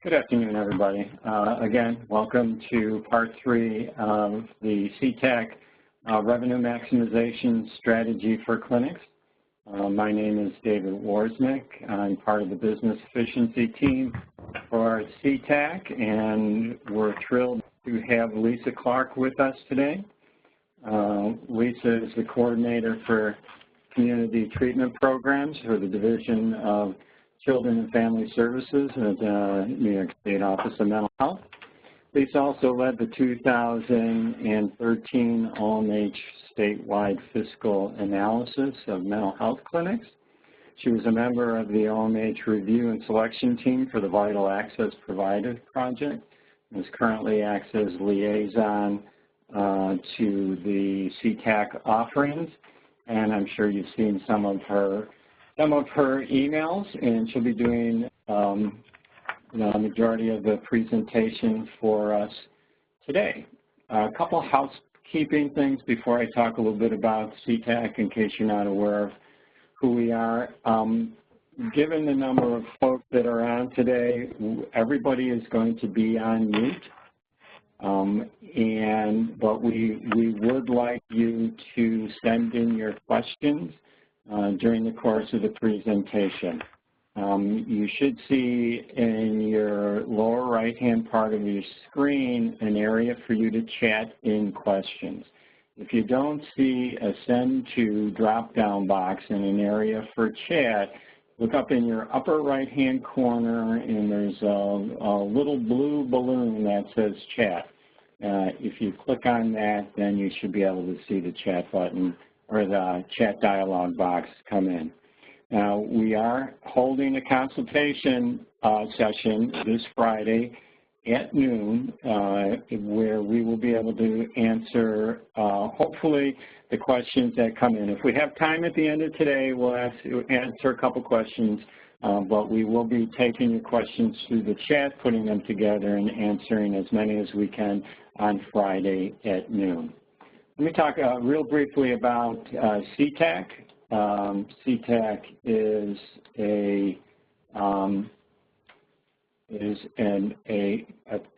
Good afternoon, everybody. Again, welcome to part 3 of the Seatac Revenue Maximization Strategy for Clinics. My name is David Warsnick. I'm part of the Business Efficiency team for Seatac, and we're thrilled to have Lisa Clark with us today. Lisa is the coordinator for community treatment programs for the Division of Children and Family Services at the New York State Office of Mental Health. Lisa also led the 2013 OMH statewide fiscal analysis of mental health clinics. She was a member of the OMH review and selection team for the Vital Access Provider Project and is currently acts as liaison to the Seatac offerings. And I'm sure you've seen some of her emails, and she'll be doing the majority of the presentation for us today. A couple housekeeping things before I talk a little bit about Seatac in case you're not aware of who we are. Given the number of folks that are on today, everybody is going to be on mute. But we would like you to send in your questions during the course of the presentation. You should see in your lower right-hand part of your screen an area for you to chat in questions. If you don't see a send to drop-down box in an area for chat, look up in your upper right-hand corner and there's a little blue balloon that says chat. If you click on that, then you should be able to see the chat button or the chat dialog box come in. Now, we are holding a consultation session this Friday at noon where we will be able to answer, hopefully, the questions that come in. If we have time at the end of today, we'll answer a couple questions, but we will be taking your questions through the chat, putting them together, and answering as many as we can on Friday at noon. Let me talk real briefly about Seatac. Seatac is a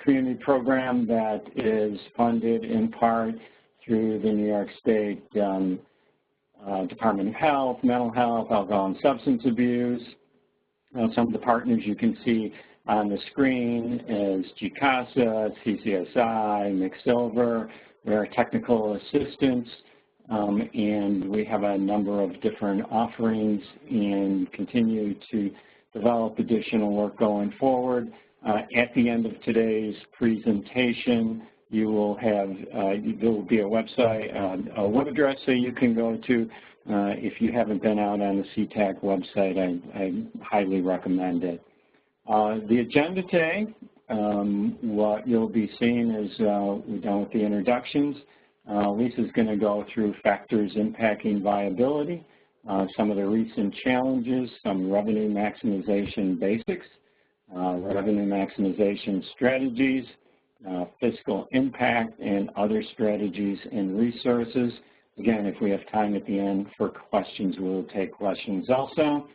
community program that is funded in part through the New York State Department of Health, Mental Health, Alcohol and Substance Abuse. Some of the partners you can see on the screen is GCASA, CCSI, McSilver. There are technical assistants, and we have a number of different offerings and continue to develop additional work going forward. At the end of today's presentation, you will have, there will be a website, a web address that you can go to. If you haven't been out on the Seatac website, I highly recommend it. The agenda today, what you'll be seeing is we're done with the introductions. Lisa's going to go through factors impacting viability, some of the recent challenges, some revenue maximization basics, revenue maximization strategies, fiscal impact, and other strategies and resources. Again, if we have time at the end for questions, we'll take questions also.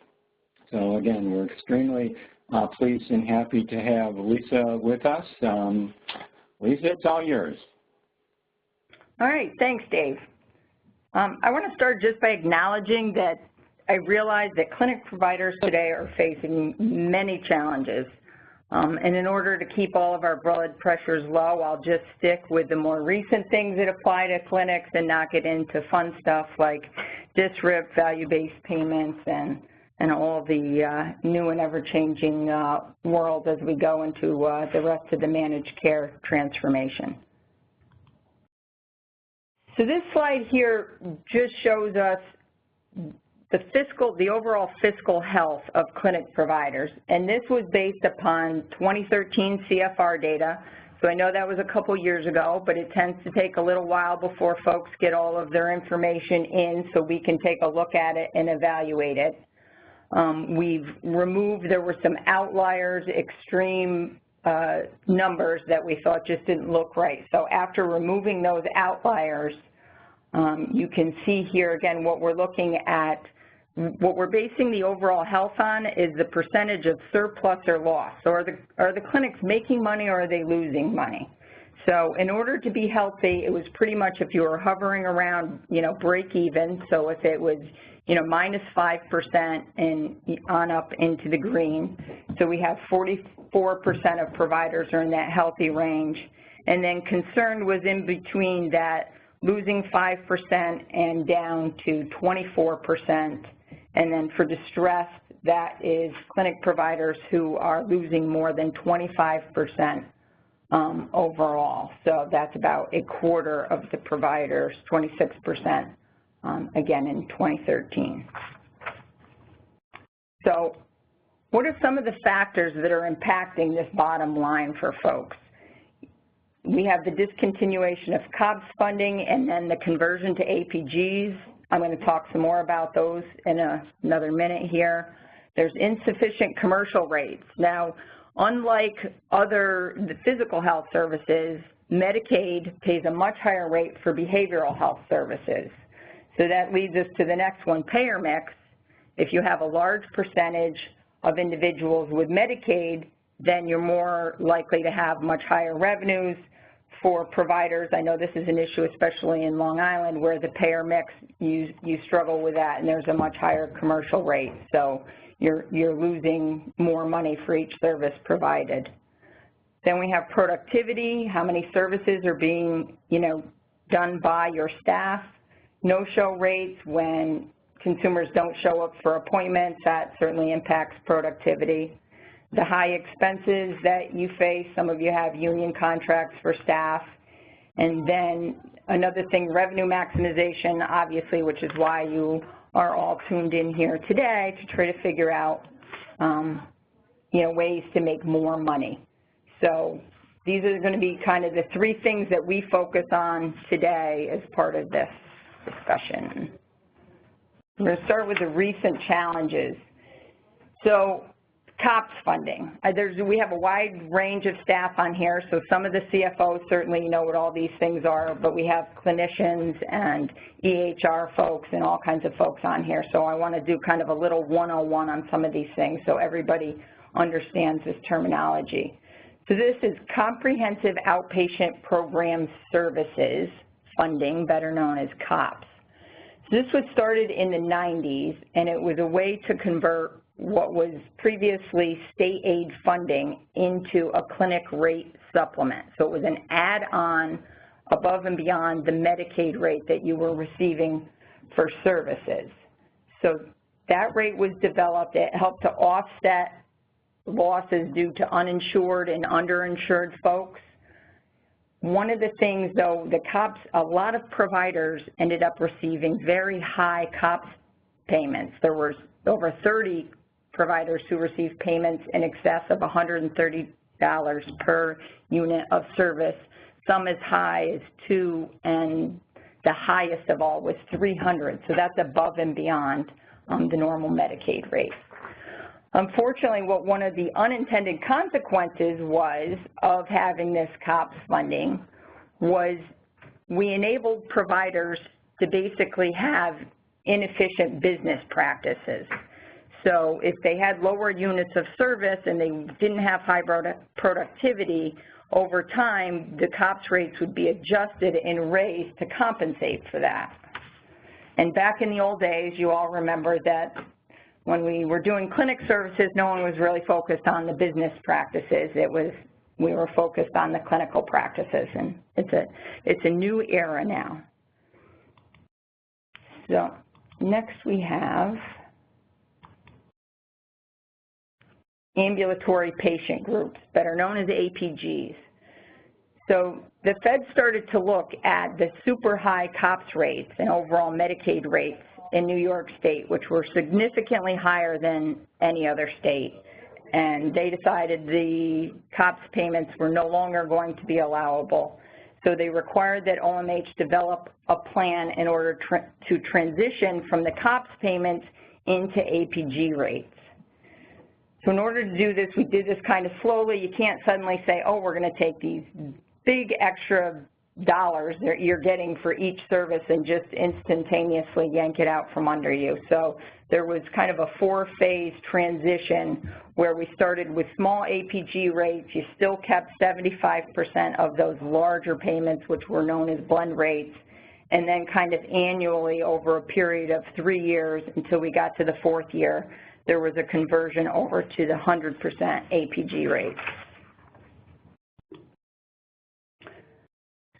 So again, we're extremely pleased and happy to have Lisa with us. Lisa, it's all yours. All right, thanks, Dave. I want to start just by acknowledging that I realize that clinic providers today are facing many challenges. And in order to keep all of our blood pressures low, I'll just stick with the more recent things that apply to clinics and not get into fun stuff like DSRIP, value-based payments, and all the new and ever-changing world as we go into the rest of the managed care transformation. So this slide here just shows us the overall fiscal health of clinic providers, and this was based upon 2013 CFR data. So I know that was a couple years ago, but it tends to take a little while before folks get all of their information in so we can take a look at it and evaluate it. We've removed, there were some outliers, extreme numbers that we thought just didn't look right. So after removing those outliers, you can see here again what we're looking at what we're basing the overall health on is the percentage of surplus or loss. So are the clinics making money or are they losing money? So in order to be healthy, it was pretty much if you were hovering around, break even. So if it was, -5% and on up into the green. So we have 44% of providers are in that healthy range. And then concerned was in between that, losing 5% and down to 24%. And then for distressed, that is clinic providers who are losing more than 25% overall. So that's about a quarter of the providers, 26%, again in 2013. So what are some of the factors that are impacting this bottom line for folks? We have the discontinuation of COPS funding and then the conversion to APGEEZ. I'm going to talk some more about those in another minute here. There's insufficient commercial rates. Now, unlike the physical health services, Medicaid pays a much higher rate for behavioral health services. So that leads us to the next one, payer mix. If you have a large percentage of individuals with Medicaid, then you're more likely to have much higher revenues. For providers, I know this is an issue, especially in Long Island, where the payer mix, you struggle with that, and there's a much higher commercial rate. So you're losing more money for each service provided. Then we have productivity, how many services are being, done by your staff. No-show rates, when consumers don't show up for appointments, that certainly impacts productivity. The high expenses that you face, some of you have union contracts for staff. And then another thing, revenue maximization, obviously, which is why you are all tuned in here today to try to figure out, ways to make more money. So these are going to be kind of the three things that we focus on today as part of this discussion. I'm going to start with the recent challenges. So COPS funding. We have a wide range of staff on here, so some of the CFOs certainly know what all these things are, but we have clinicians and EHR folks and all kinds of folks on here, so I want to do kind of a little 101 on some of these things so everybody understands this terminology. So this is Comprehensive Outpatient Program Services funding, better known as COPS. So this was started in the 90s, and it was a way to convert what was previously state aid funding into a clinic rate supplement. So it was an add-on above and beyond the Medicaid rate that you were receiving for services. So that rate was developed. It helped to offset losses due to uninsured and underinsured folks. One of the things, though, the COPS, a lot of providers ended up receiving very high COPS payments. There was over 30 providers who received payments in excess of $130 per unit of service, some as high as $2, and the highest of all was $300. So that's above and beyond the normal Medicaid rate. Unfortunately, what one of the unintended consequences was of having this COPS funding was we enabled providers to basically have inefficient business practices. So if they had lower units of service and they didn't have high productivity, over time, the COPS rates would be adjusted and raised to compensate for that. And back in the old days, you all remember that when we were doing clinic services, no one was really focused on the business practices. We were focused on the clinical practices, and it's a new era now. So next we have ambulatory patient groups, better known as APGEEZ. So the Fed started to look at the super high COPS rates and overall Medicaid rates in New York State, which were significantly higher than any other state. And they decided the COPS payments were no longer going to be allowable. So they required that OMH develop a plan in order to transition from the COPS payments into APG rates. So in order to do this, we did this kind of slowly. You can't suddenly say, oh, we're going to take these big extra dollars that you're getting for each service and just instantaneously yank it out from under you. So there was kind of a 4-phase transition where we started with small APG rates. You still kept 75% of those larger payments, which were known as blend rates, and then kind of annually over a period of 3 years until we got to the 4th year, there was a conversion over to the 100% APG rate.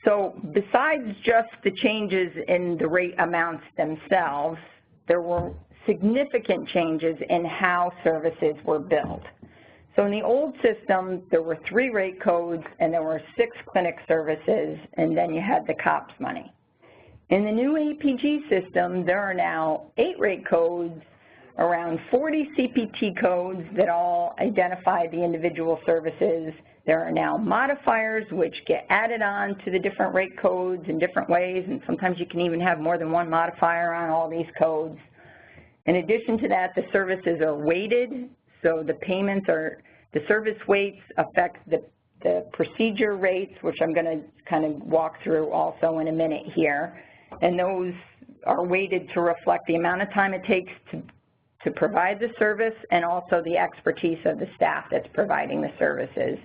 So besides just the changes in the rate amounts themselves, there were significant changes in how services were billed. So in the old system, there were 3 rate codes and there were 6 clinic services, and then you had the COPS money. In the new APG system, there are now 8 rate codes, around 40 CPT codes that all identify the individual services. There are now modifiers which get added on to the different rate codes in different ways, and sometimes you can even have more than one modifier on all these codes. In addition to that, the services are weighted, so the payments are, the service weights affect the procedure rates, which I'm going to kind of walk through also in a minute here, and those are weighted to reflect the amount of time it takes to provide the service and also the expertise of the staff that's providing the services.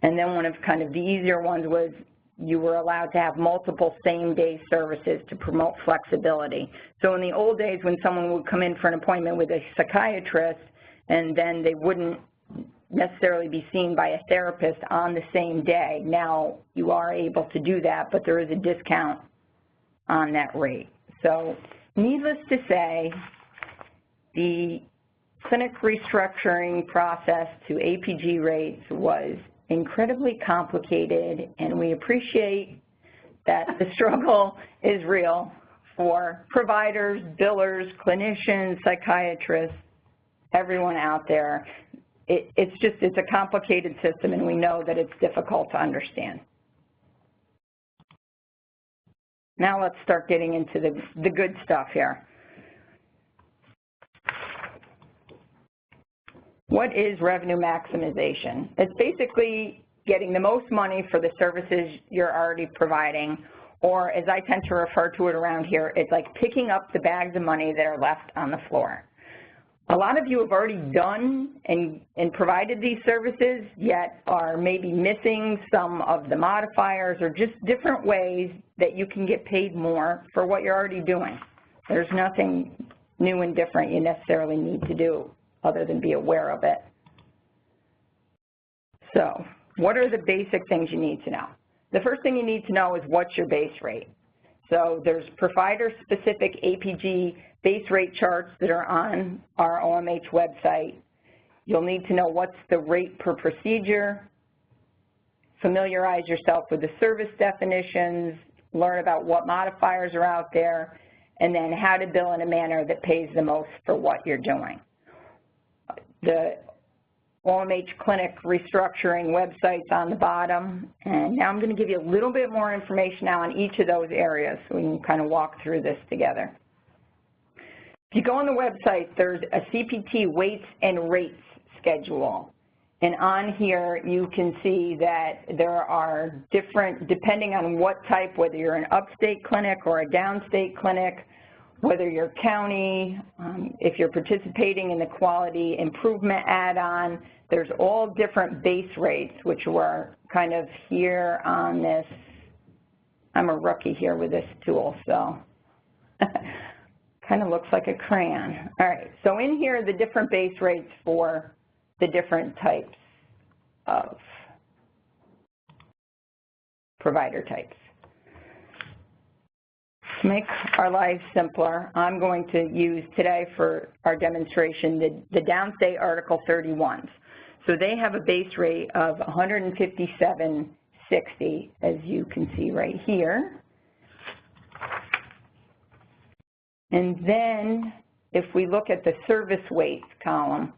And then one of kind of the easier ones was you were allowed to have multiple same-day services to promote flexibility. So in the old days when someone would come in for an appointment with a psychiatrist and then they wouldn't necessarily be seen by a therapist on the same day, now you are able to do that, but there is a discount on that rate. So needless to say, the clinic restructuring process to APG rates was incredibly complicated, and we appreciate that the struggle is real for providers, billers, clinicians, psychiatrists, everyone out there. It's a complicated system, and we know that it's difficult to understand. Now let's start getting into the good stuff here. What is revenue maximization? It's basically getting the most money for the services you're already providing, or as I tend to refer to it around here, it's like picking up the bags of money that are left on the floor. A lot of you have already done and provided these services, yet are maybe missing some of the modifiers or just different ways that you can get paid more for what you're already doing. There's nothing new and different you necessarily need to do other than be aware of it. So, what are the basic things you need to know? The first thing you need to know is what's your base rate. So there's provider-specific APG base rate charts that are on our OMH website. You'll need to know what's the rate per procedure, familiarize yourself with the service definitions, learn about what modifiers are out there, and then how to bill in a manner that pays the most for what you're doing. The OMH clinic restructuring website's on the bottom, and now I'm going to give you a little bit more information now on each of those areas so we can kind of walk through this together. If you go on the website, there's a CPT weights and rates schedule, and on here you can see that there are different, depending on what type, whether you're an upstate clinic or a downstate clinic, whether you're county, if you're participating in the quality improvement add-on, there's all different base rates, which were kind of here on this. I'm a rookie here with this tool, so kind of looks like a crayon. All right, so in here are the different base rates for the different types of provider types. To make our lives simpler, I'm going to use today for our demonstration the downstate Article 31s. So they have a base rate of $157.60, as you can see right here. And then if we look at the service weights column,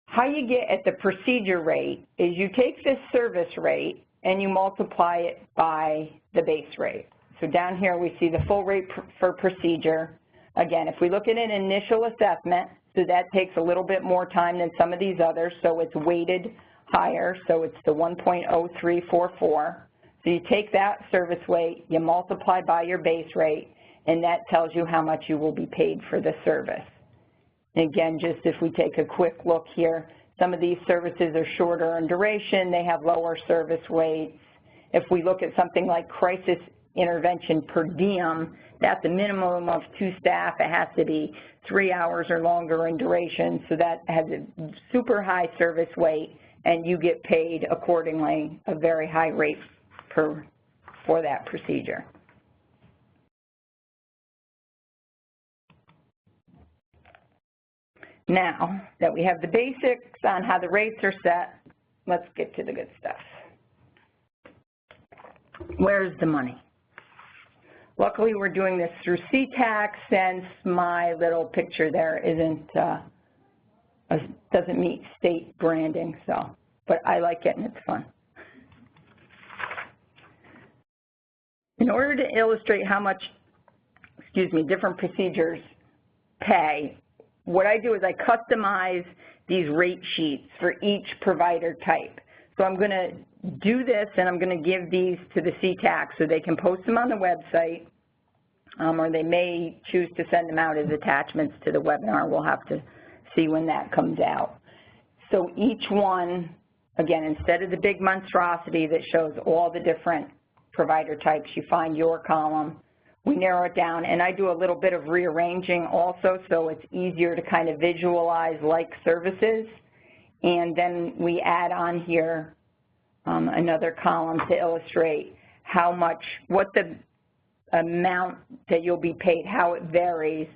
how you get at the procedure rate is you take this service rate and you multiply it by the base rate. So down here we see the full rate for procedure. Again, if we look at an initial assessment, so that takes a little bit more time than some of these others, so it's weighted higher, so it's the 1.0344. So you take that service weight, you multiply by your base rate, and that tells you how much you will be paid for the service. And again, just if we take a quick look here, some of these services are shorter in duration, they have lower service rates. If we look at something like crisis intervention per diem, that's a minimum of 2 staff. It has to be 3 hours or longer in duration, so that has a super high service weight, and you get paid accordingly, a very high rate for that procedure. Now that we have the basics on how the rates are set, let's get to the good stuff. Where's the money? Luckily, we're doing this through Seatac Sense. My little picture there doesn't meet state branding, but I like it and it's fun. In order to illustrate how much, different procedures pay, what I do is I customize these rate sheets for each provider type. So I'm going to do this, and I'm going to give these to the Seatac so they can post them on the website, or they may choose to send them out as attachments to the webinar. We'll have to see when that comes out. So each one, again, instead of the big monstrosity that shows all the different provider types, you find your column. We narrow it down, and I do a little bit of rearranging also, so it's easier to kind of visualize like services. And then we add on here another column to illustrate how much, what the amount that you'll be paid, how it varies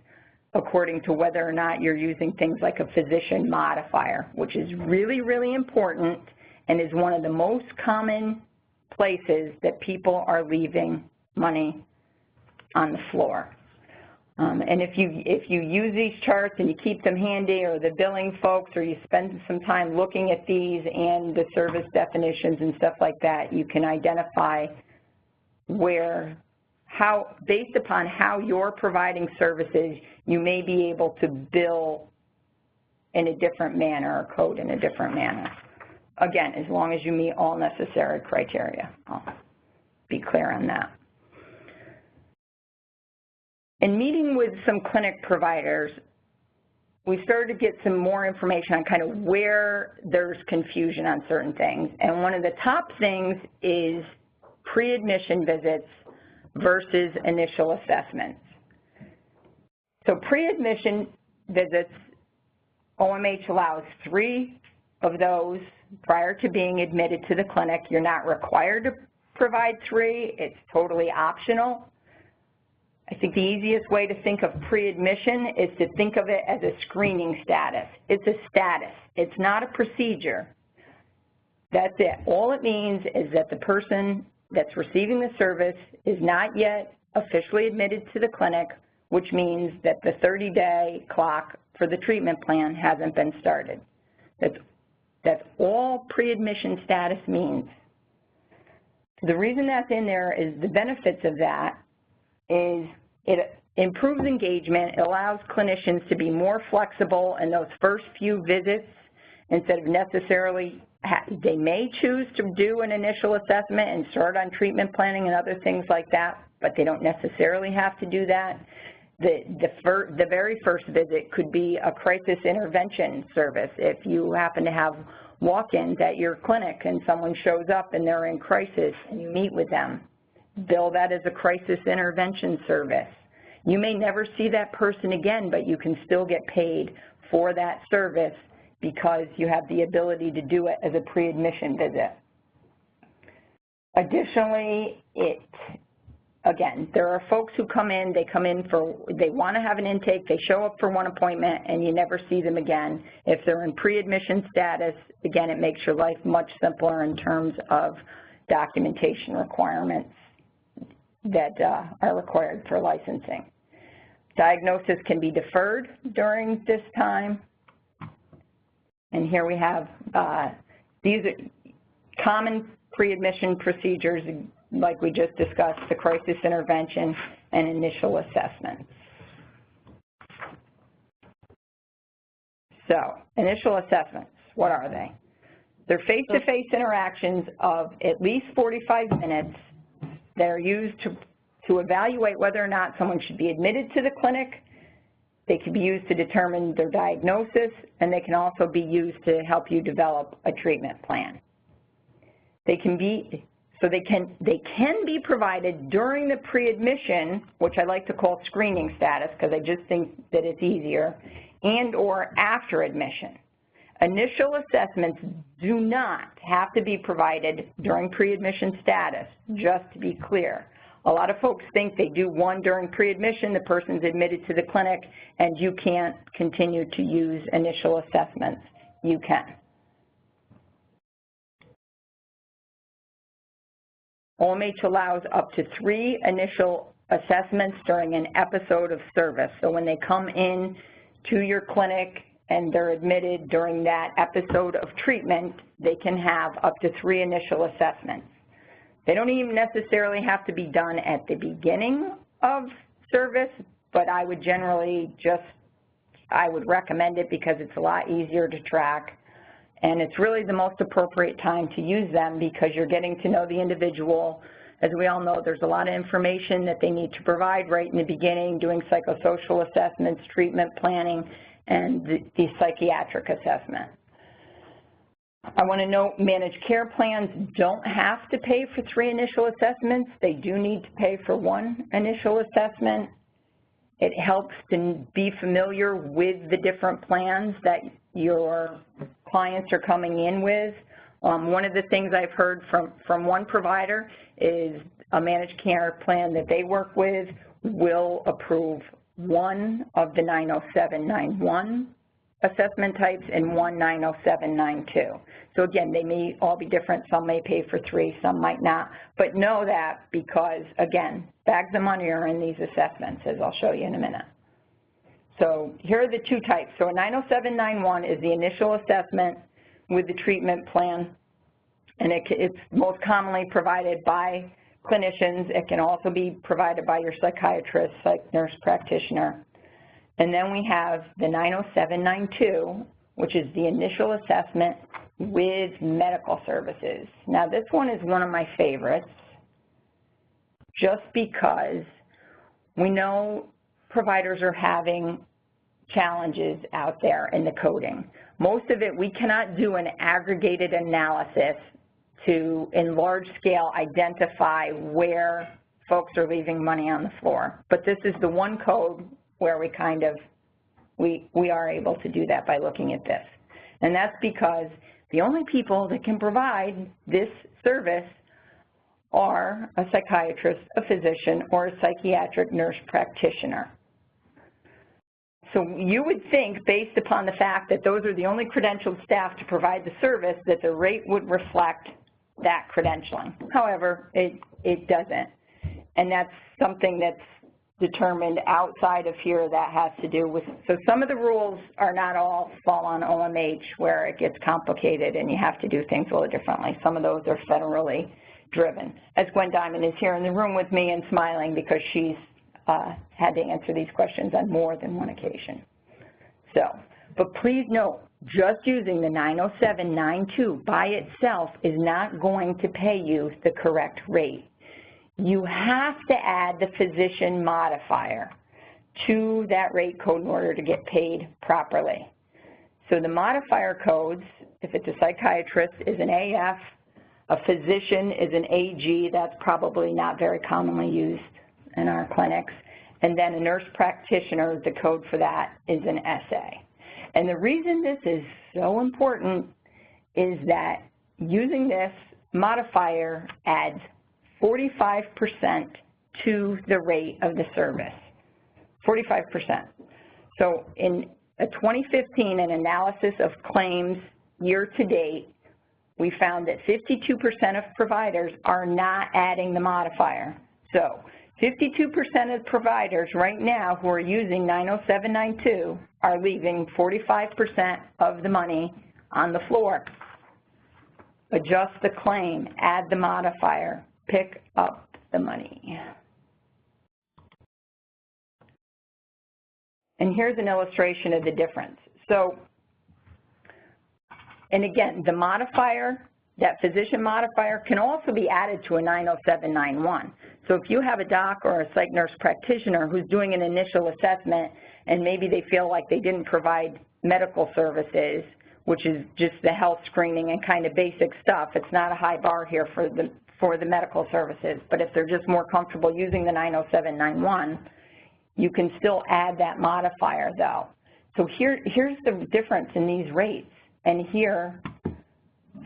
according to whether or not you're using things like a physician modifier, which is really, really important and is one of the most common places that people are leaving money on the floor. And if you use these charts and you keep them handy, or the billing folks, or you spend some time looking at these and the service definitions and stuff like that, you can identify based upon how you're providing services, you may be able to bill in a different manner or code in a different manner. Again, as long as you meet all necessary criteria. I'll be clear on that. In meeting with some clinic providers, we started to get some more information on kind of where there's confusion on certain things. And one of the top things is pre-admission visits versus initial assessments. So pre-admission visits, OMH allows 3 of those prior to being admitted to the clinic. You're not required to provide 3. It's totally optional. I think the easiest way to think of pre-admission is to think of it as a screening status. It's a status. It's not a procedure. That's it. All it means is that the person that's receiving the service is not yet officially admitted to the clinic, which means that the 30-day clock for the treatment plan hasn't been started. That's all pre-admission status means. The reason that's in there is the benefits of that is it improves engagement. It allows clinicians to be more flexible in those first few visits instead of necessarily, they may choose to do an initial assessment and start on treatment planning and other things like that, but they don't necessarily have to do that. The very first visit could be a crisis intervention service. If you happen to have walk-ins at your clinic and someone shows up and they're in crisis and you meet with them, bill that as a crisis intervention service. You may never see that person again, but you can still get paid for that service because you have the ability to do it as a pre-admission visit. Additionally, again, there are folks who come in, they want to have an intake, they show up for one appointment, and you never see them again. If they're in pre-admission status, again, it makes your life much simpler in terms of documentation requirements that are required for licensing. Diagnosis can be deferred during this time. And here we have, these are common pre-admission procedures like we just discussed, the crisis intervention and initial assessment. So, initial assessments, what are they? They're face-to-face interactions of at least 45 minutes that are used to evaluate whether or not someone should be admitted to the clinic. They can be used to determine their diagnosis, and they can also be used to help you develop a treatment plan. They can be provided during the pre-admission, which I like to call screening status because I just think that it's easier, and or after admission. Initial assessments do not have to be provided during pre-admission status, just to be clear. A lot of folks think they do one during pre-admission, the person's admitted to the clinic, and you can't continue to use initial assessments. You can. OMH allows up to 3 initial assessments during an episode of service. So when they come in to your clinic and they're admitted during that episode of treatment, they can have up to 3 initial assessments. They don't even necessarily have to be done at the beginning of service, but I would generally I would recommend it because it's a lot easier to track, and it's really the most appropriate time to use them because you're getting to know the individual. As we all know, there's a lot of information that they need to provide right in the beginning, doing psychosocial assessments, treatment planning, and the psychiatric assessment. I want to note managed care plans don't have to pay for 3 initial assessments. They do need to pay for 1 initial assessment. It helps to be familiar with the different plans that your clients are coming in with. One of the things I've heard from one provider is a managed care plan that they work with will approve 1 of the 90791 assessment types and 1 90792. So again, they may all be different. Some may pay for 3, some might not. But know that because, again, bags of money are in these assessments, as I'll show you in a minute. So here are the 2 types. So a 90791 is the initial assessment with the treatment plan, and it's most commonly provided by clinicians. It can also be provided by your psychiatrist, nurse practitioner. And then we have the 90792, which is the initial assessment with medical services. Now this one is one of my favorites just because we know providers are having challenges out there in the coding. Most of it, we cannot do an aggregated analysis to, in large scale, identify where folks are leaving money on the floor. But this is the one code where we are able to do that by looking at this. And that's because the only people that can provide this service are a psychiatrist, a physician, or a psychiatric nurse practitioner. So you would think, based upon the fact that those are the only credentialed staff to provide the service, that the rate would reflect that credentialing. However, it doesn't. And that's something that's determined outside of here that has to do with, so some of the rules are not all fall on OMH where it gets complicated and you have to do things a little differently. Some of those are federally driven. As Gwen Diamond is here in the room with me and smiling because she's had to answer these questions on more than one occasion. So, but please note, just using the 90792 by itself is not going to pay you the correct rate. You have to add the physician modifier to that rate code in order to get paid properly. So the modifier codes, if it's a psychiatrist, is an AF, a physician is an AG, that's probably not very commonly used in our clinics, and then a nurse practitioner, the code for that is an SA. And the reason this is so important is that using this modifier adds 45% to the rate of the service, 45%. So in a 2015, an analysis of claims year to date, we found that 52% of providers are not adding the modifier. So 52% of providers right now who are using 90792 are leaving 45% of the money on the floor. Adjust the claim, add the modifier, pick up the money. And here's an illustration of the difference. So, and again, the modifier, that physician modifier, can also be added to a 90791. So if you have a doc or a psych nurse practitioner who's doing an initial assessment and maybe they feel like they didn't provide medical services, which is just the health screening and kind of basic stuff, it's not a high bar here for the medical services, but if they're just more comfortable using the 90791, you can still add that modifier though. So here's the difference in these rates. And here,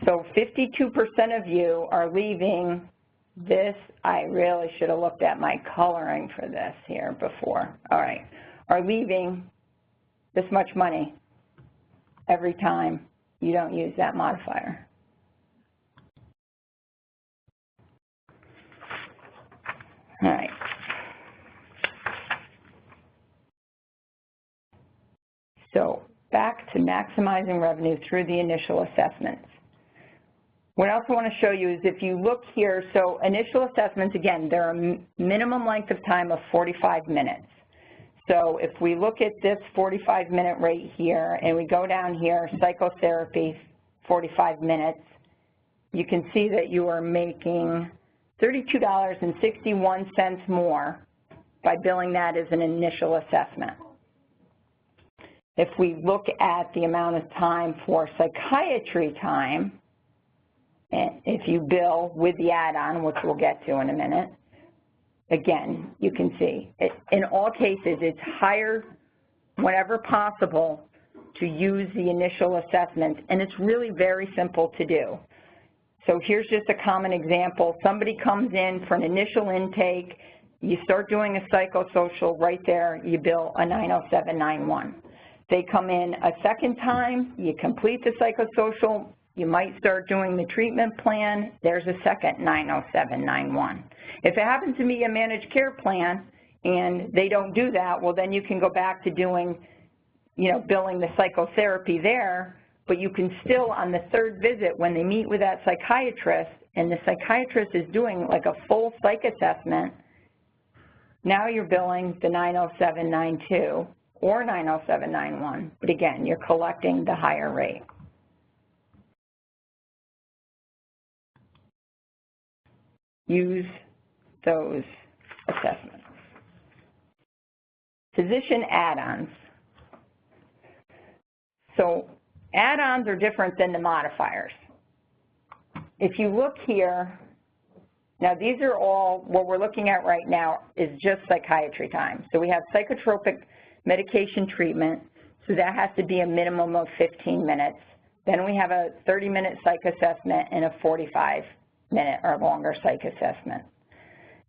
so 52% of you are leaving this. I really should have looked at my coloring for this here before. All right, are leaving this much money every time you don't use that modifier. All right. So back to maximizing revenue through the initial assessments. What else I want to show you is if you look here, so initial assessments, again, they're a minimum length of time of 45 minutes. So if we look at this 45-minute rate here and we go down here, psychotherapy, 45 minutes, you can see that you are making $32.61 more by billing that as an initial assessment. If we look at the amount of time for psychiatry time, and if you bill with the add-on, which we'll get to in a minute, again, you can see, in all cases, it's higher whenever possible to use the initial assessment, and it's really very simple to do. So here's just a common example. Somebody comes in for an initial intake, you start doing a psychosocial right there, you bill a 90791. They come in a second time, you complete the psychosocial, you might start doing the treatment plan, there's a second 90791. If it happens to be a managed care plan and they don't do that, well then you can go back to doing, billing the psychotherapy there, but you can still on the third visit when they meet with that psychiatrist and the psychiatrist is doing like a full psych assessment, now you're billing the 90792 or 90791, but again, you're collecting the higher rate. Use those assessments. Physician add-ons. So add-ons are different than the modifiers. If you look here, now these are all, what we're looking at right now is just psychiatry time. So we have psychotropic medication treatment, so that has to be a minimum of 15 minutes. Then we have a 30-minute psych assessment and a 45-minute or longer psych assessment.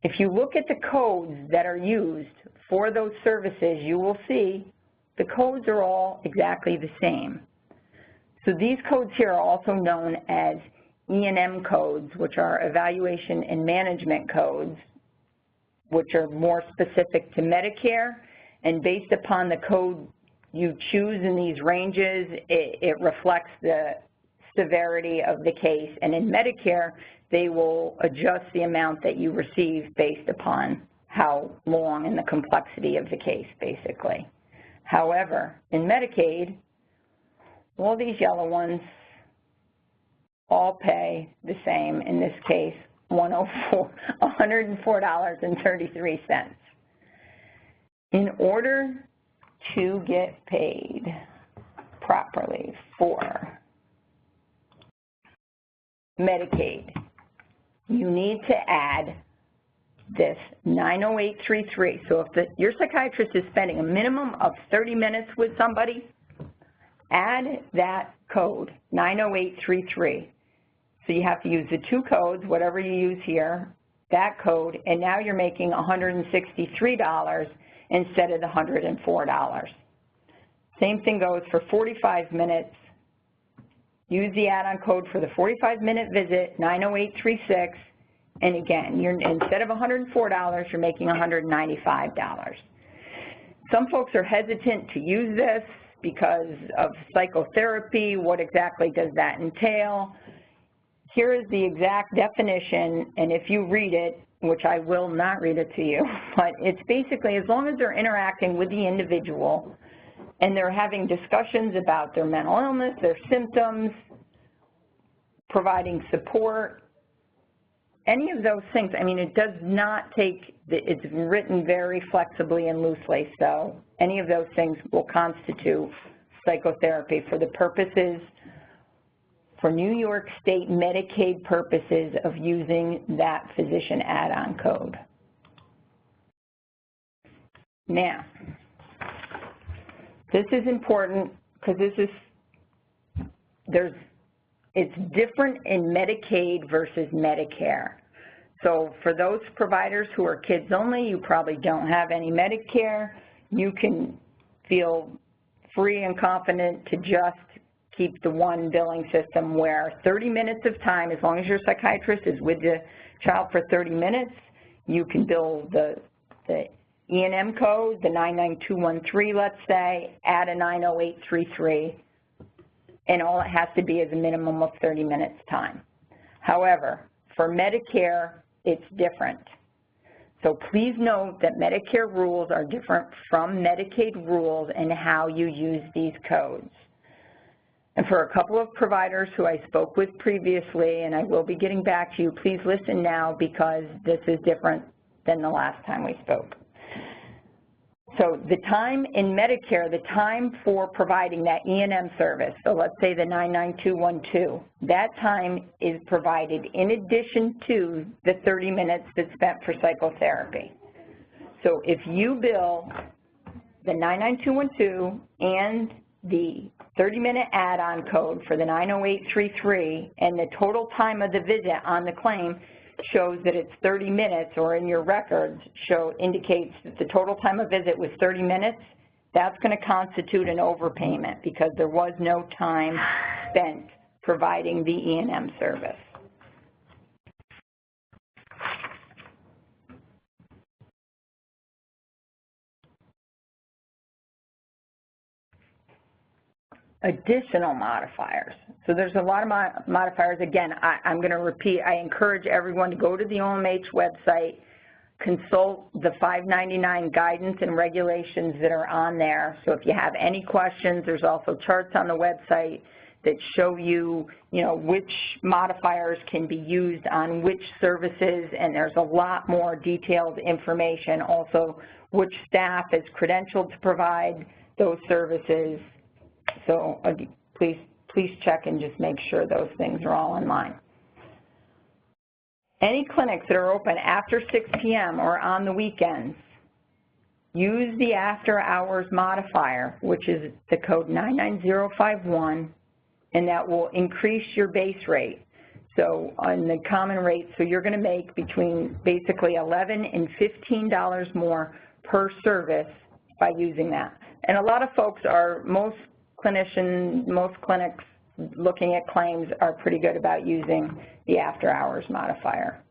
If you look at the codes that are used for those services, you will see the codes are all exactly the same. So these codes here are also known as E&M codes, which are evaluation and management codes, which are more specific to Medicare, and based upon the code you choose in these ranges, it reflects the severity of the case, and in Medicare, they will adjust the amount that you receive based upon how long and the complexity of the case, basically. However, in Medicaid, all these yellow ones all pay the same, in this case, $104.33. In order to get paid properly for Medicaid, you need to add this 90833. So if your psychiatrist is spending a minimum of 30 minutes with somebody, add that code, 90833. So you have to use the two codes, whatever you use here, that code, and now you're making $163 instead of the $104. Same thing goes for 45 minutes. Use the add-on code for the 45-minute visit, 90836, and again, instead of $104, you're making $195. Some folks are hesitant to use this because of psychotherapy. What exactly does that entail? Here is the exact definition, and if you read it, which I will not read it to you, but it's basically as long as they're interacting with the individual and they're having discussions about their mental illness, their symptoms, providing support, any of those things, I mean, it does not take, it's written very flexibly and loosely, so any of those things will constitute psychotherapy for the purposes, for New York State Medicaid purposes of using that physician add-on code. Now, this is important because this is, it's different in Medicaid versus Medicare. So for those providers who are kids only, you probably don't have any Medicare, you can feel free and confident to just keep the one billing system where 30 minutes of time, as long as your psychiatrist is with the child for 30 minutes, you can bill the E&M code, the 99213, let's say, add a 90833, and all it has to be is a minimum of 30 minutes time. However, for Medicare, it's different. So please note that Medicare rules are different from Medicaid rules and how you use these codes. And for a couple of providers who I spoke with previously, and I will be getting back to you, please listen now because this is different than the last time we spoke. So the time in Medicare, the time for providing that E&M service, so let's say the 99212, that time is provided in addition to the 30 minutes that's spent for psychotherapy. So if you bill the 99212 and the 30-minute add-on code for the 90833 and the total time of the visit on the claim shows that it's 30 minutes, or in your records indicates that the total time of visit was 30 minutes, that's going to constitute an overpayment because there was no time spent providing the E&M service. Additional modifiers. So there's a lot of modifiers. Again, I'm going to repeat, I encourage everyone to go to the OMH website, consult the 599 guidance and regulations that are on there. So if you have any questions, there's also charts on the website that show you, which modifiers can be used on which services, and there's a lot more detailed information. Also, which staff is credentialed to provide those services. So please check and just make sure those things are all in line. Any clinics that are open after 6 p.m. or on the weekends, use the after hours modifier, which is the code 99051, and that will increase your base rate. So on the common rate, so you're going to make between basically $11 and $15 more per service by using that. And a lot of folks most clinics looking at claims are pretty good about using the after hours modifier.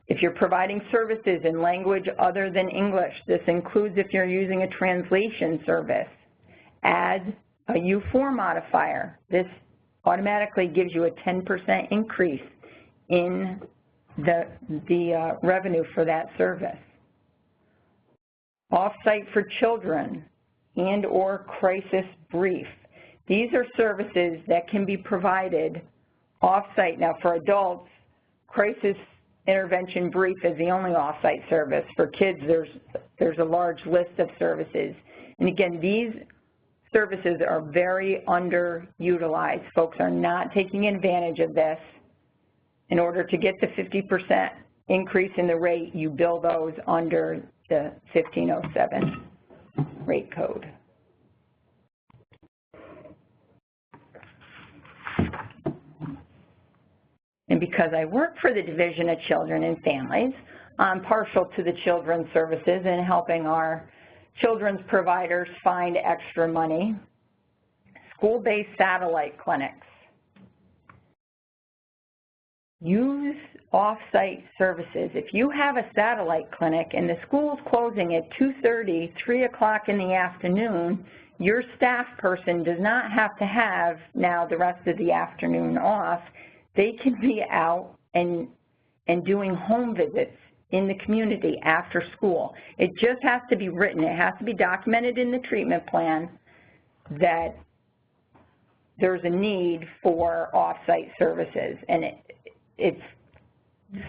If you're providing services in language other than English, this includes if you're using a translation service, add a U4 modifier. This automatically gives you a 10% increase in the revenue for that service. Offsite for children and or crisis brief. These are services that can be provided off-site. Now for adults, crisis intervention brief is the only off-site service. For kids, there's a large list of services. And again, these services are very underutilized. Folks are not taking advantage of this. In order to get the 50% increase in the rate, you bill those under the 1507 rate code. And because I work for the Division of Children and Families, I'm partial to the children's services and helping our children's providers find extra money. School-based satellite clinics. Use off-site services. If you have a satellite clinic and the school's closing at 2:30, 3 o'clock in the afternoon, your staff person does not have to have now the rest of the afternoon off. They can be out and doing home visits in the community after school. It just has to be written. It has to be documented in the treatment plan that there's a need for off-site services. And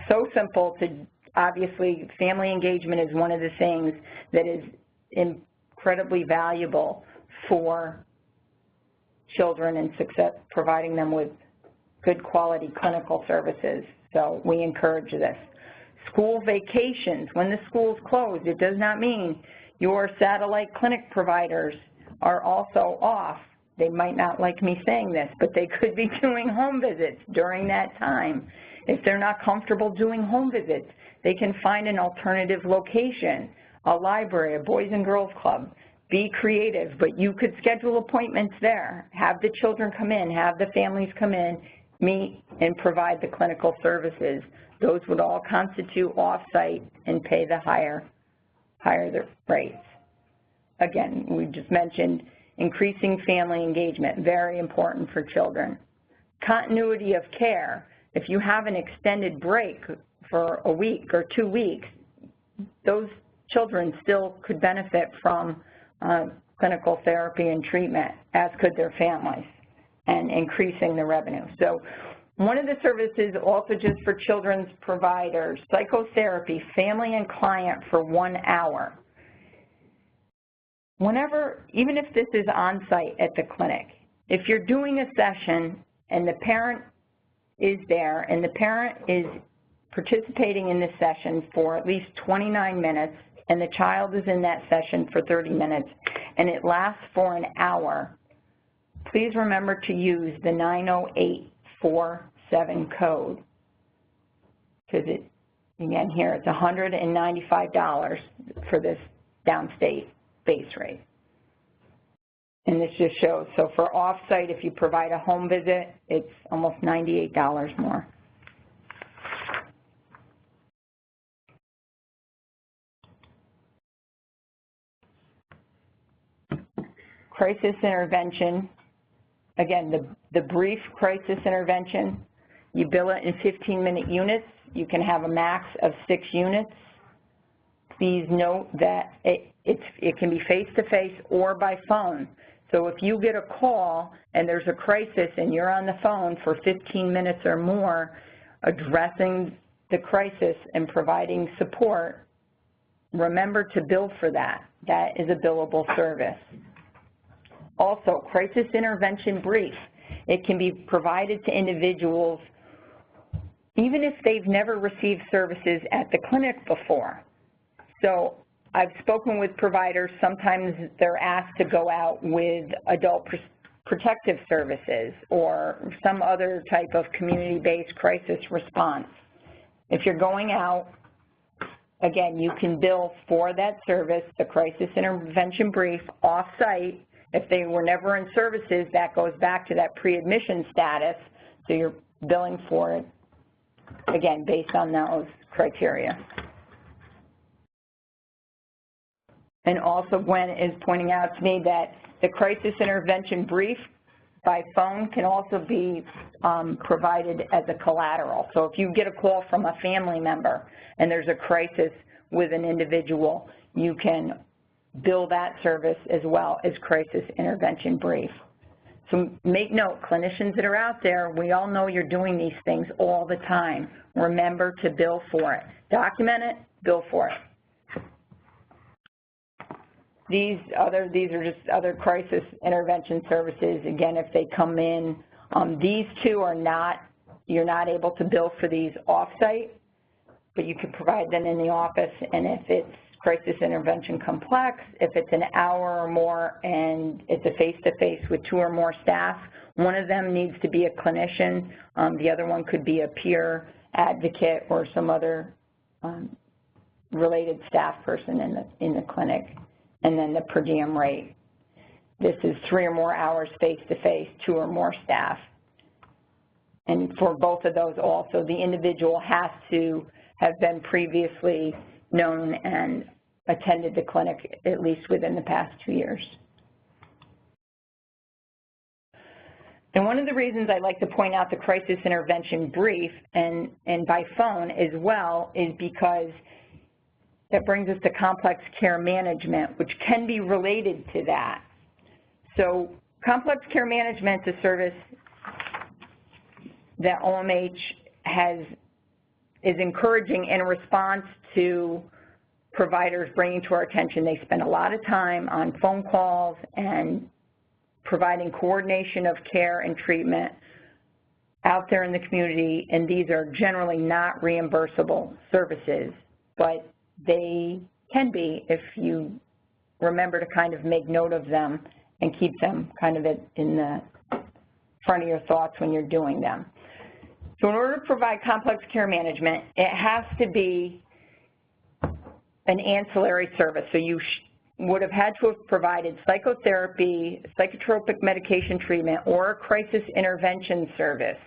so simple to, obviously, family engagement is one of the things that is incredibly valuable for children and success, providing them with good quality clinical services. So we encourage this. School vacations, when the school's closed, it does not mean your satellite clinic providers are also off. They might not like me saying this, but they could be doing home visits during that time. If they're not comfortable doing home visits, they can find an alternative location, a library, a boys and girls club. Be creative, but you could schedule appointments there. Have the children come in, have the families come in, meet, and provide the clinical services. Those would all constitute off-site and pay the higher the rates. Again, we just mentioned increasing family engagement, very important for children. Continuity of care. If you have an extended break for a week or 2 weeks, those children still could benefit from clinical therapy and treatment, as could their families, and increasing the revenue. So one of the services also just for children's providers, psychotherapy, family and client for 1 hour. Whenever, even if this is on-site at the clinic, if you're doing a session and the parent is there and the parent is participating in this session for at least 29 minutes and the child is in that session for 30 minutes and it lasts for an hour, please remember to use the 90847 code, because it, again, here it's $195 for this downstate base rate. And this just shows, so for off-site, if you provide a home visit, it's almost $98 more. Crisis intervention, again, the brief crisis intervention, you bill it in 15-minute units. You can have a max of 6 units. Please note that it can be face-to-face or by phone. So if you get a call and there's a crisis and you're on the phone for 15 minutes or more addressing the crisis and providing support, remember to bill for that. That is a billable service. Also, crisis intervention brief. It can be provided to individuals even if they've never received services at the clinic before. So I've spoken with providers, sometimes they're asked to go out with adult protective services or some other type of community-based crisis response. If you're going out, again, you can bill for that service, the crisis intervention brief, off-site. If they were never in services, that goes back to that pre-admission status, so you're billing for it, again, based on those criteria. And also Gwen is pointing out to me that the crisis intervention brief by phone can also be provided as a collateral. So if you get a call from a family member and there's a crisis with an individual, you can bill that service as well as crisis intervention brief. So make note, clinicians that are out there, we all know you're doing these things all the time. Remember to bill for it. Document it, bill for it. These are just other crisis intervention services. Again, if they come in, these two are not, you're not able to bill for these off-site, but you can provide them in the office. And if it's crisis intervention complex, if it's an hour or more and it's a face-to-face with 2 or more staff, one of them needs to be a clinician, the other one could be a peer advocate or some other related staff person in the clinic. And then the per diem rate. This is 3 or more hours face-to-face, 2 or more staff. And for both of those also, the individual has to have been previously known and attended the clinic at least within the past 2 years. And one of the reasons I like to point out the crisis intervention brief and by phone as well is because that brings us to complex care management, which can be related to that. So complex care management is a service that OMH has is encouraging in response to providers bringing to our attention they spend a lot of time on phone calls and providing coordination of care and treatment out there in the community, and these are generally not reimbursable services, but they can be if you remember to kind of make note of them and keep them kind of in the front of your thoughts when you're doing them. So in order to provide complex care management, it has to be an ancillary service. So you would have had to have provided psychotherapy, psychotropic medication treatment, or a crisis intervention service.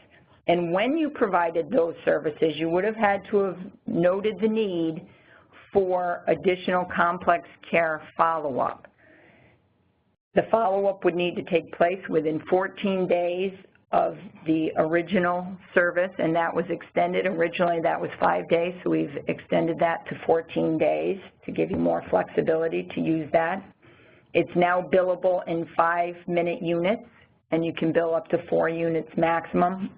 And when you provided those services, you would have had to have noted the need for additional complex care follow-up. The follow-up would need to take place within 14 days of the original service, and that was extended. Originally, that was 5 days, so we've extended that to 14 days to give you more flexibility to use that. It's now billable in 5-minute units, and you can bill up to 4 units maximum.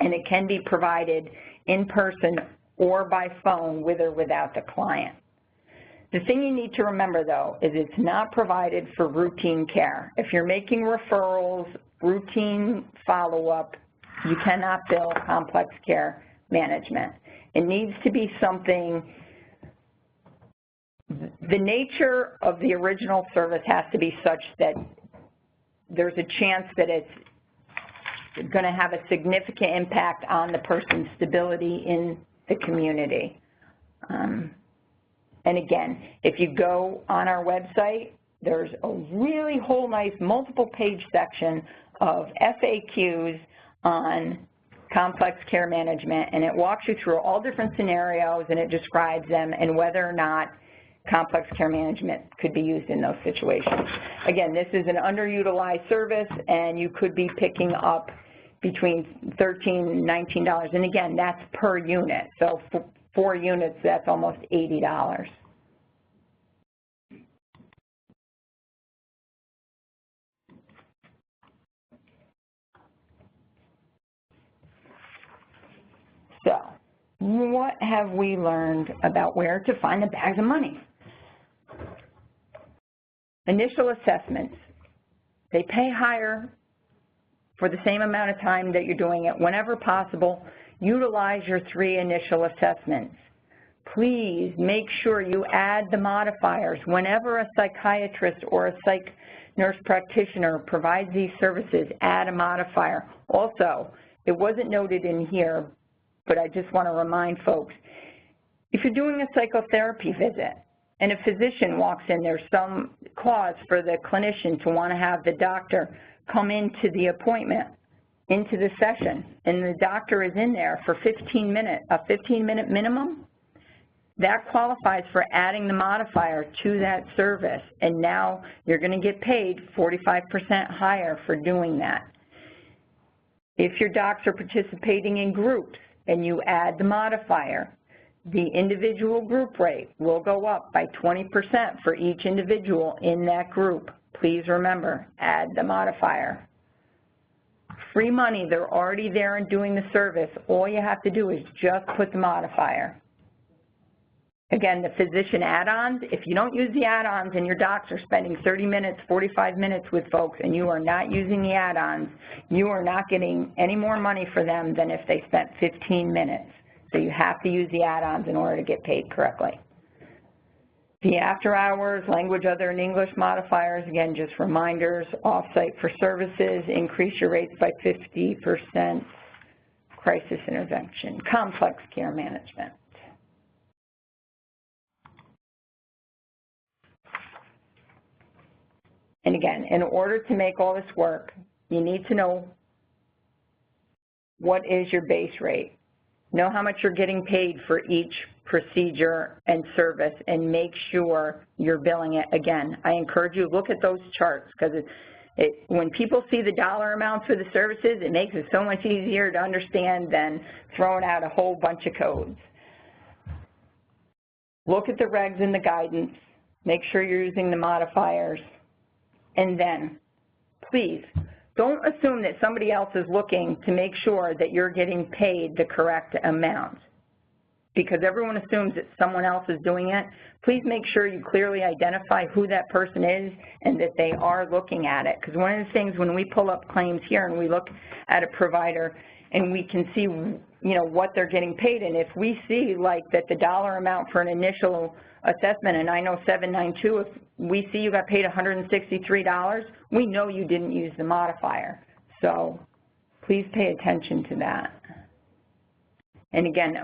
And it can be provided in person or by phone with or without the client. The thing you need to remember, though, is it's not provided for routine care. If you're making referrals, routine follow-up, you cannot bill complex care management. It needs to be something, the nature of the original service has to be such that there's a chance that it's going to have a significant impact on the person's stability in the community. And again, if you go on our website, there's a really whole nice multiple page section of FAQs on complex care management, and it walks you through all different scenarios and it describes them and whether or not complex care management could be used in those situations. Again, this is an underutilized service and you could be picking up between $13 and $19, and again, that's per unit. So for 4 units, that's almost $80. So, what have we learned about where to find the bags of money? Initial assessments, they pay higher for the same amount of time that you're doing it. Whenever possible, utilize your 3 initial assessments. Please make sure you add the modifiers. Whenever a psychiatrist or a psych nurse practitioner provides these services, add a modifier. Also, it wasn't noted in here, but I just want to remind folks, if you're doing a psychotherapy visit and a physician walks in, there's some cause for the clinician to want to have the doctor come into the appointment, into the session, and the doctor is in there for 15 minutes, a 15-minute minimum, that qualifies for adding the modifier to that service, and now you're going to get paid 45% higher for doing that. If your docs are participating in groups and you add the modifier, the individual group rate will go up by 20% for each individual in that group. Please remember, add the modifier. Free money, they're already there and doing the service. All you have to do is just put the modifier. Again, the physician add-ons, if you don't use the add-ons and your docs are spending 30 minutes, 45 minutes with folks and you are not using the add-ons, you are not getting any more money for them than if they spent 15 minutes. So you have to use the add-ons in order to get paid correctly. The after hours, language other than English modifiers, again, just reminders. Offsite for services, increase your rates by 50%. Crisis intervention, complex care management. And again, in order to make all this work, you need to know what is your base rate. Know how much you're getting paid for each procedure and service, and make sure you're billing it. Again, I encourage you to look at those charts, because when people see the dollar amounts for the services, it makes it so much easier to understand than throwing out a whole bunch of codes. Look at the regs and the guidance. Make sure you're using the modifiers. And then, please, don't assume that somebody else is looking to make sure that you're getting paid the correct amount. because everyone assumes that someone else is doing it, please make sure you clearly identify who that person is and that they are looking at it. Because one of the things when we pull up claims here and we look at a provider and we can see, what they're getting paid, and if we see like that the dollar amount for an initial assessment, and I know 792, if we see you got paid $163, we know you didn't use the modifier. So please pay attention to that. And again,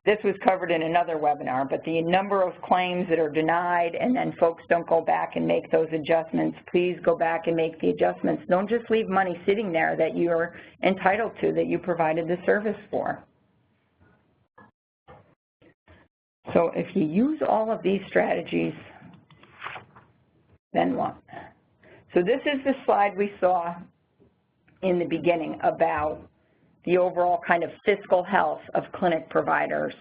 this was covered in another webinar, but the number of claims that are denied and then folks don't go back and make those adjustments, please go back and make the adjustments. Don't just leave money sitting there that you're entitled to, that you provided the service for. So if you use all of these strategies, then what? So this is the slide we saw in the beginning about the overall kind of fiscal health of clinic providers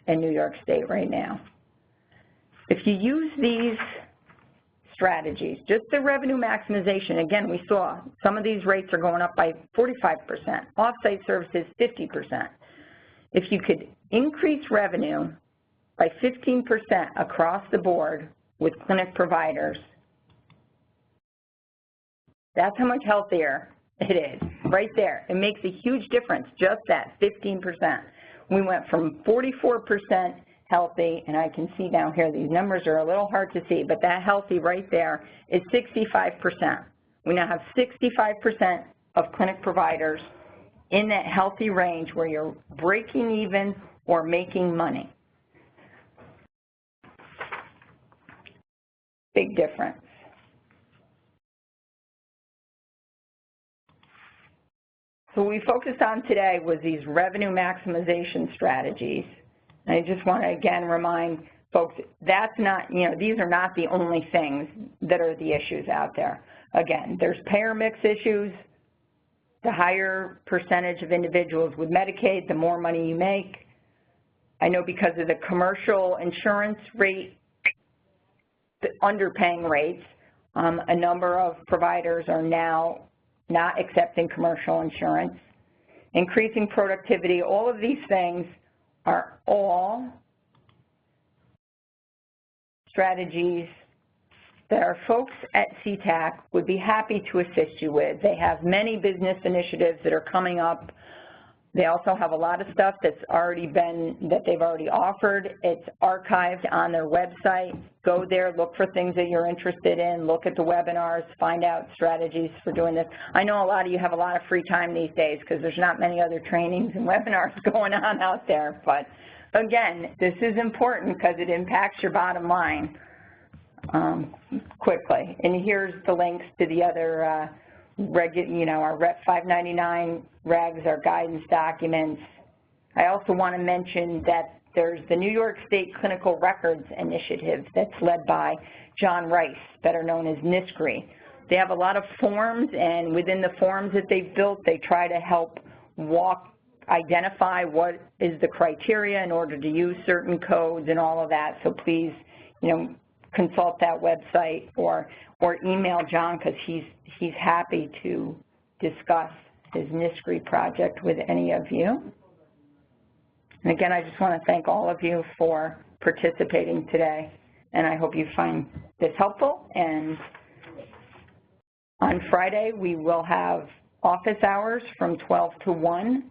in New York State right now. If you use these strategies, just the revenue maximization, again, we saw some of these rates are going up by 45%, offsite services 50%. If you could increase revenue by 15% across the board with clinic providers, that's how much healthier it is, right there. It makes a huge difference, just that 15%. We went from 44% healthy, and I can see down here, these numbers are a little hard to see, but that healthy right there is 65%. We now have 65% of clinic providers in that healthy range where you're breaking even or making money. Big difference. So what we focused on today was these revenue maximization strategies. And I just want to again remind folks, that's not, these are not the only things that are the issues out there. Again, there's payer mix issues. The higher percentage of individuals with Medicaid, the more money you make. I know because of the commercial insurance rate, the underpaying rates, a number of providers are now not accepting commercial insurance. Increasing productivity, all of these things are all strategies that our folks at Seatac would be happy to assist you with. They have many business initiatives that are coming up. They also have a lot of stuff that's already been, that they've already offered. It's archived on their website. Go there, look for things that you're interested in, look at the webinars, find out strategies for doing this. I know a lot of you have a lot of free time these days because there's not many other trainings and webinars going on out there. But again, this is important because it impacts your bottom line quickly. And here's the links to the other our Rep 599 regs, our guidance documents. I also want to mention that there's the New York State Clinical Records Initiative that's led by John Rice, better known as NISCRI. They have a lot of forms, and within the forms that they've built, they try to help identify what is the criteria in order to use certain codes and all of that. So please, consult that website or email John because he's happy to discuss his NISCRI project with any of you. And again, I just want to thank all of you for participating today, and I hope you find this helpful. And on Friday, we will have office hours from 12 to 1,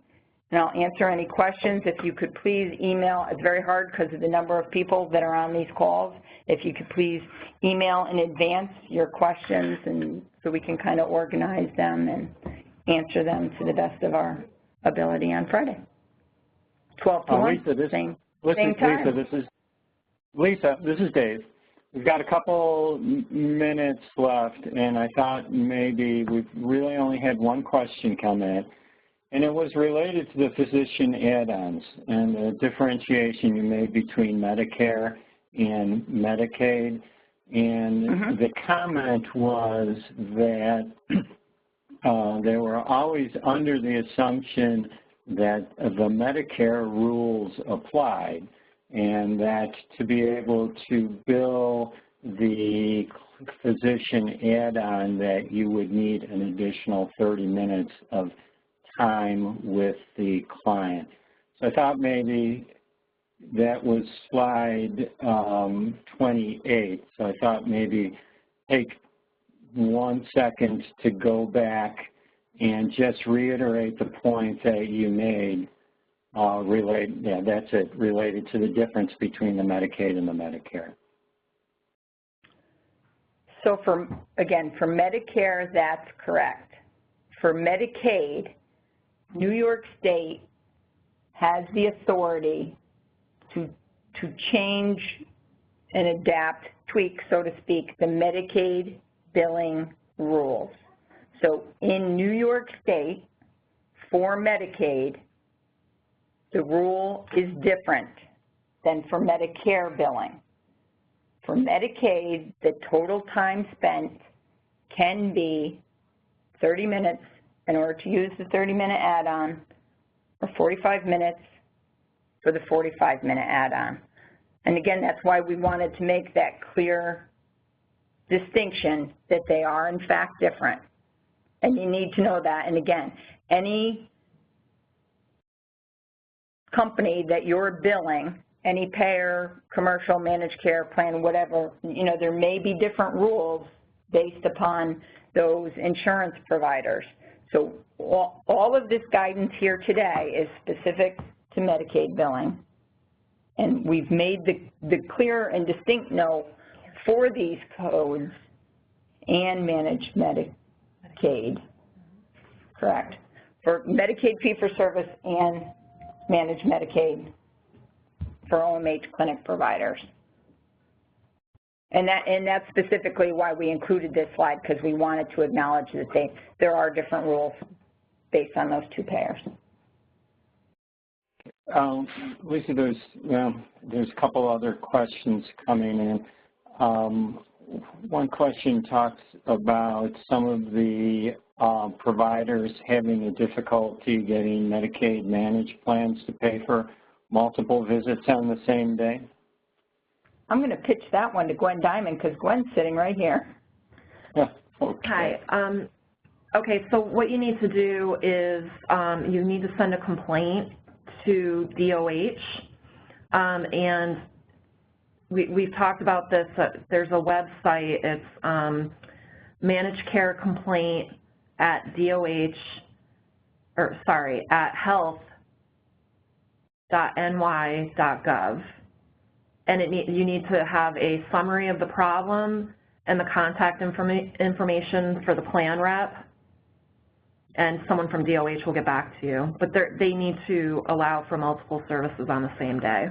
and I'll answer any questions. If you could please email, it's very hard because of the number of people that are on these calls. If you could please email in advance your questions, and so we can kind of organize them and answer them to the best of our ability on Friday. 12 to 1, Lisa, same time. Lisa, this is Dave. We've got a couple minutes left, and I thought maybe we've really only had one question come in, and it was related to the physician add-ons and the differentiation you made between Medicare and Medicaid. And the comment was that they were always under the assumption that the Medicare rules applied, and that to be able to bill the physician add-on that you would need an additional 30 minutes of time with the client. So I thought maybe that was slide 28. So I thought maybe take 1 second to go back and just reiterate the point that you made related to the difference between the Medicaid and the Medicare. So again, for Medicare, that's correct. For Medicaid, New York State has the authority to change and adapt, tweak, so to speak, the Medicaid billing rules. So in New York State, for Medicaid, the rule is different than for Medicare billing. For Medicaid, the total time spent can be 30 minutes in order to use the 30-minute add-on, or 45 minutes for the 45-minute add-on. And again, that's why we wanted to make that clear distinction that they are in fact different. And you need to know that. And again, any company that you're billing, any payer, commercial, managed care plan, whatever, you know, there may be different rules based upon those insurance providers. So all of this guidance here today is specific to Medicaid billing. And we've made the clear and distinct note for these codes and managed Medicaid, correct, for Medicaid fee-for-service and managed Medicaid for OMH clinic providers. And that's specifically why we included this slide, because we wanted to acknowledge that there are different rules based on those two payers. Lisa, there's a couple other questions coming in. One question talks about some of the providers having a difficulty getting Medicaid managed plans to pay for multiple visits on the same day. I'm going to pitch that one to Gwen Diamond because Gwen's sitting right here. Okay. Hi. Okay, so what you need to do is you need to send a complaint to DOH, and we've talked about this. There's a website. It's managed care complaint at DOH, or sorry, at health.ny.gov. And you need to have a summary of the problem and the contact information for the plan rep, and someone from DOH will get back to you. But they need to allow for multiple services on the same day.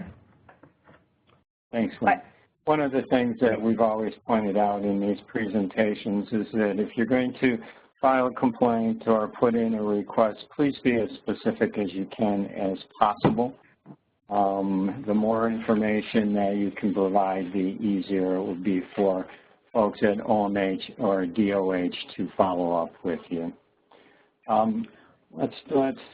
Thanks, Gwen. One of the things that we've always pointed out in these presentations is that if you're going to file a complaint or put in a request, please be as specific as you can as possible. The more information that you can provide, the easier it will be for folks at OMH or DOH to follow up with you.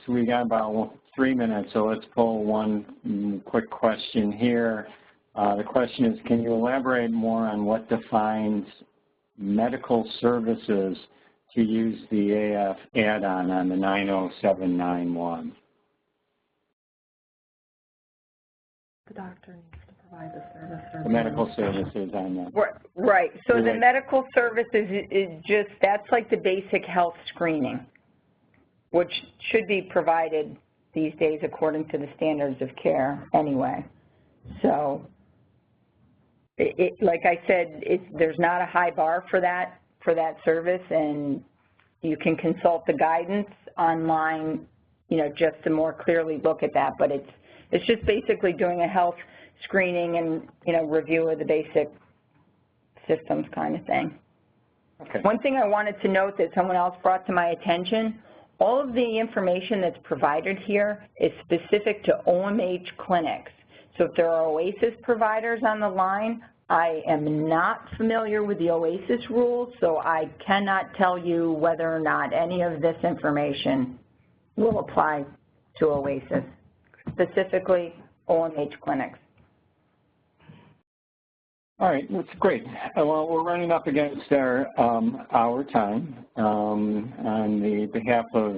We got about 3 minutes, so let's pull one quick question here. The question is, can you elaborate more on what defines medical services to use the AF add-on on the 90791? The doctor needs to provide the service. The medical services on that. Right. So the medical services is just, that's like the basic health screening, which should be provided these days according to the standards of care anyway. So, like I said, there's not a high bar for that service, and you can consult the guidance online, you know, just to more clearly look at that. But it's just basically doing a health screening and, you know, review of the basic systems kind of thing. Okay. One thing I wanted to note that someone else brought to my attention, all of the information that's provided here is specific to OMH clinics. So if there are OASIS providers on the line, I am not familiar with the OASIS rules, so I cannot tell you whether or not any of this information will apply to OASIS, specifically OMH clinics. All right, that's great. Well, we're running up against our time. On the behalf of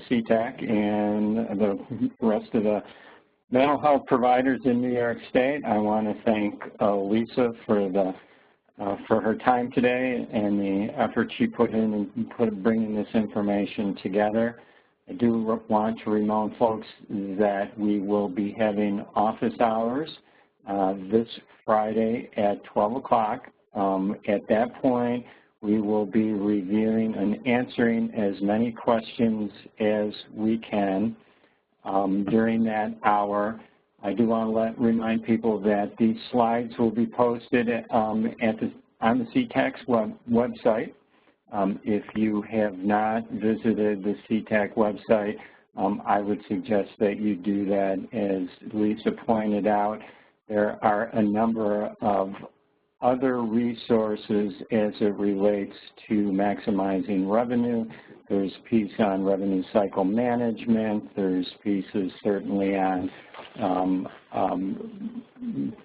Seatac and the rest of the mental health providers in New York State. I want to thank Lisa for her time today and the effort she put in bringing this information together. I do want to remind folks that we will be having office hours this Friday at 12 o'clock. At that point, we will be reviewing and answering as many questions as we can during that hour. I do want to remind people that these slides will be posted on the Seatac's website. If you have not visited the Seatac website, I would suggest that you do that. As Lisa pointed out, there are a number of other resources as it relates to maximizing revenue. There's a piece on revenue cycle management. There's pieces certainly on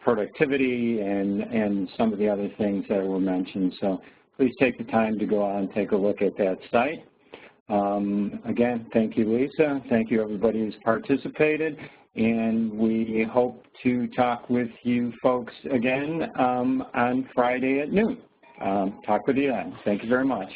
productivity and some of the other things that were mentioned. So please take the time to go out and take a look at that site. Again, thank you, Lisa. Thank you, everybody who's participated. And we hope to talk with you folks again on Friday at noon. Talk with you then. Thank you very much.